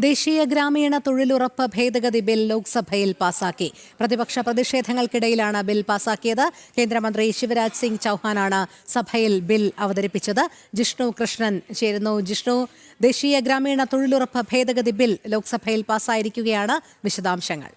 ദേശീയ ഗ്രാമീണ തൊഴിലുറപ്പ് ഭേദഗതി ബിൽ ലോക്സഭയിൽ പാസാക്കി. പ്രതിപക്ഷ പ്രതിഷേധങ്ങൾക്കിടയിലാണ് ബിൽ പാസാക്കിയത്. കേന്ദ്രമന്ത്രി ശിവരാജ് സിംഗ് ചൌഹാനാണ് സഭയിൽ ബിൽ അവതരിപ്പിച്ചത്. ജിഷ്ണു കൃഷ്ണൻ ചേരുന്നു. ജിഷ്ണു, ദേശീയ ഗ്രാമീണ തൊഴിലുറപ്പ് ഭേദഗതി ബിൽ ലോക്സഭയിൽ പാസായിരിക്കുകയാണ്. വിശദാംശങ്ങൾ.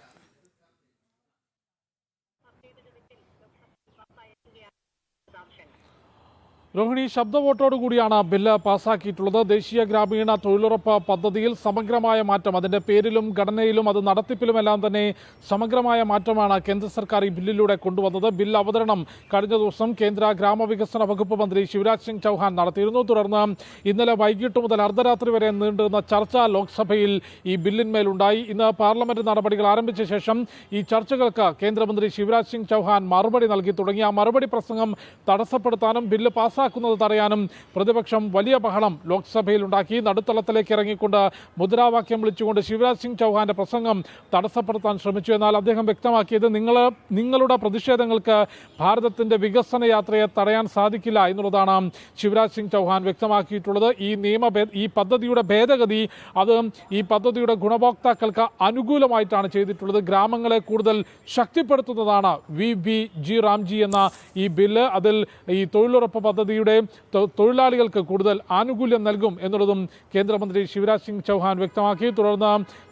രോഹിണി, ശബ്ദ വോട്ടോടുകൂടിയാണ് ബില്ല് പാസ്സാക്കിയിട്ടുള്ളത്. ദേശീയ ഗ്രാമീണ തൊഴിലുറപ്പ് പദ്ധതിയിൽ സമഗ്രമായ മാറ്റം, അതിൻ്റെ പേരിലും ഘടനയിലും അത് നടത്തിപ്പിലുമെല്ലാം തന്നെ സമഗ്രമായ മാറ്റമാണ് കേന്ദ്ര സർക്കാർ ഈ ബില്ലിലൂടെ കൊണ്ടുവന്നത്. ബിൽ അവതരണം കഴിഞ്ഞ ദിവസം കേന്ദ്ര ഗ്രാമവികസന വകുപ്പ് മന്ത്രി ശിവരാജ് സിംഗ് ചൌഹാൻ നടത്തിയിരുന്നു. തുടർന്ന് ഇന്നലെ വൈകിട്ട് മുതൽ അർദ്ധരാത്രി വരെ നീണ്ടുനിന്ന ചർച്ച ലോക്സഭയിൽ ഈ ബില്ലിന്മേലുണ്ടായി. ഇന്ന് പാർലമെന്റ് നടപടികൾ ആരംഭിച്ച ശേഷം ഈ ചർച്ചകൾക്ക് കേന്ദ്രമന്ത്രി ശിവരാജ് സിംഗ് ചൌഹാൻ മറുപടി നൽകി തുടങ്ങി. ആ മറുപടി പ്രസംഗം തടസ്സപ്പെടുത്താനും ബില്ല് പാസ്സാക്കുന്നത് തടയാനും പ്രതിപക്ഷം വലിയ ബഹളം ലോക്സഭയിൽ ഉണ്ടാക്കി. നടുത്തളത്തിലേക്ക് ഇറങ്ങിക്കൊണ്ട് മുദ്രാവാക്യം വിളിച്ചുകൊണ്ട് ശിവരാജ് സിംഗ് ചൌഹാന്റെ പ്രസംഗം തടസ്സപ്പെടുത്താൻ ശ്രമിച്ചു. എന്നാൽ അദ്ദേഹം വ്യക്തമാക്കിയത് നിങ്ങളുടെ പ്രതിഷേധങ്ങൾക്ക് ഭാരതത്തിന്റെ വികസന യാത്രയെ തടയാൻ സാധിക്കില്ല എന്നുള്ളതാണ് ശിവരാജ് സിംഗ് ചൌഹാൻ വ്യക്തമാക്കിയിട്ടുള്ളത്. ഈ പദ്ധതിയുടെ ഭേദഗതി അത് ഈ പദ്ധതിയുടെ ഗുണഭോക്താക്കൾക്ക് അനുകൂലമായിട്ടാണ് ചെയ്തിട്ടുള്ളത്. ഗ്രാമങ്ങളെ കൂടുതൽ ശക്തിപ്പെടുത്തുന്നതാണ് VBG റാംജി എന്ന ഈ ബില്ല്. അതിൽ ഈ തൊഴിലുറപ്പ് പദ്ധതിയുടെ തൊഴിലാളികൾക്ക് കൂടുതൽ ആനുകൂല്യം നൽകും എന്നുള്ളതും കേന്ദ്രമന്ത്രി ശിവരാജ് സിംഗ് ചൌഹാൻ വ്യക്തമാക്കി. തുടർന്ന്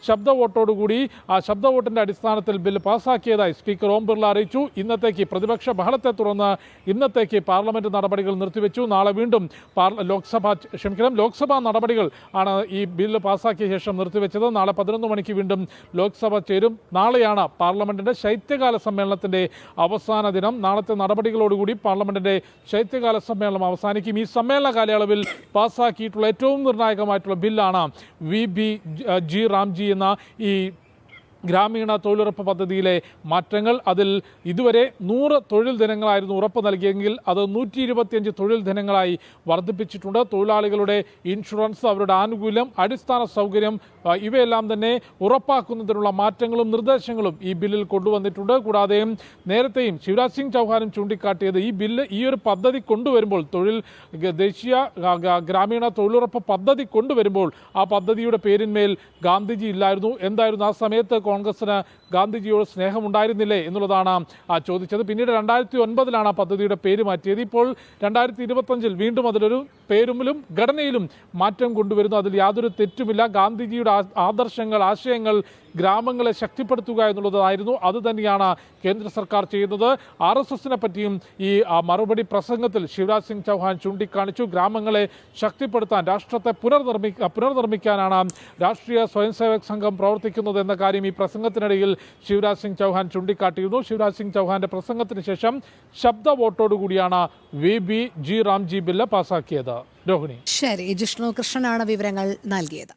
ശബ്ദ വോട്ടോടുകൂടി ആ ശബ്ദ വോട്ടിന്റെ അടിസ്ഥാനത്തിൽ ബില്ല് പാസ്സാക്കിയതായി സ്പീക്കർ ഓം ബിർള അറിയിച്ചു. ഇന്നത്തേക്ക് പ്രതിപക്ഷ ബഹളത്തെ തുടർന്ന് ഇന്നത്തേക്ക് പാർലമെന്റ് നടപടികൾ നിർത്തിവെച്ചു. നാളെ വീണ്ടും ലോക്സഭാ നടപടികൾ ആണ് ഈ ബില്ല് പാസ്സാക്കിയ ശേഷം നിർത്തിവെച്ചത്. നാളെ 11 മണിക്ക് വീണ്ടും ലോക്സഭ ചേരും. നാളെയാണ് പാർലമെന്റിന്റെ ശൈത്യകാല സമ്മേളനത്തിന്റെ അവസാന ദിനം. നാളത്തെ നടപടികളോടുകൂടി പാർലമെന്റിന്റെ ശൈത്യകാല സമ്മേളനം അവസാനിക്കും. ഈ സമ്മേളന കാലയളവിൽ പാസ്സാക്കിയിട്ടുള്ള ഏറ്റവും നിർണായകമായിട്ടുള്ള ബില്ലാണ് VBG റാംജി എന്ന ഈ ഗ്രാമീണ തൊഴിലുറപ്പ് പദ്ധതിയിലെ മാറ്റങ്ങൾ. അതിൽ ഇതുവരെ 100 തൊഴിൽ ദിനങ്ങളായിരുന്നു ഉറപ്പ് നൽകിയെങ്കിൽ അത് 125 തൊഴിൽ ദിനങ്ങളായി വർദ്ധിപ്പിച്ചിട്ടുണ്ട്. തൊഴിലാളികളുടെ ഇൻഷുറൻസ്, അവരുടെ ആനുകൂല്യം, അടിസ്ഥാന സൗകര്യം ഇവയെല്ലാം തന്നെ ഉറപ്പാക്കുന്നതിനുള്ള മാറ്റങ്ങളും നിർദ്ദേശങ്ങളും ഈ ബില്ലിൽ കൊണ്ടുവന്നിട്ടുണ്ട്. കൂടാതെ നേരത്തെയും ശിവരാജ് സിംഗ് ചൌഹാനും ചൂണ്ടിക്കാട്ടിയത് ഈ ഒരു പദ്ധതി കൊണ്ടുവരുമ്പോൾ, ദേശീയ ഗ്രാമീണ തൊഴിലുറപ്പ് പദ്ധതി കൊണ്ടുവരുമ്പോൾ ആ പദ്ധതിയുടെ പേരിന്മേൽ ഗാന്ധിജി ഇല്ലായിരുന്നു. എന്തായിരുന്നു ആ സമയത്ത് കോൺഗ്രസിന് ഗാന്ധിജിയോട് സ്നേഹമുണ്ടായിരുന്നില്ലേ എന്നുള്ളതാണ് ചോദിച്ചത്. പിന്നീട് 2009 ആ പദ്ധതിയുടെ പേര് മാറ്റിയത്. ഇപ്പോൾ 2025 വീണ്ടും അതിലൊരു പേരുമിലും ഘടനയിലും മാറ്റം കൊണ്ടുവരുന്നു. അതിൽ യാതൊരു തെറ്റുമില്ല. ഗാന്ധിജിയുടെ ആദർശങ്ങൾ, ആശയങ്ങൾ ഗ്രാമങ്ങളെ ശക്തിപ്പെടുത്തുക എന്നുള്ളതായിരുന്നു. അത് തന്നെയാണ് കേന്ദ്ര സർക്കാർ ചെയ്യുന്നത്. RSSനെ പറ്റിയും ഈ മറുപടി പ്രസംഗത്തിൽ ശിവരാജ് സിംഗ് ചൌഹാൻ ചൂണ്ടിക്കാണിച്ചു. ഗ്രാമങ്ങളെ ശക്തിപ്പെടുത്താൻ, രാഷ്ട്രത്തെ പുനർനിർമ്മിക്കാനാണ് രാഷ്ട്രീയ സ്വയം സേവക് സംഘം പ്രവർത്തിക്കുന്നത് എന്ന കാര്യം ഈ പ്രസംഗത്തിനിടയിൽ ശിവരാജ് സിംഗ് ചൌഹാൻ ചൂണ്ടിക്കാട്ടിയിരുന്നു. ശിവരാജ് സിംഗ് ചൌഹാന്റെ പ്രസംഗത്തിന് ശേഷം ശബ്ദ വോട്ടോടുകൂടിയാണ് VBG റാംജി ബില്ല് പാസാക്കിയത്. രോഹിണി. ശരി, ജിഷ്ണു കൃഷ്ണനാണ് വിവരങ്ങൾ നൽകിയത്.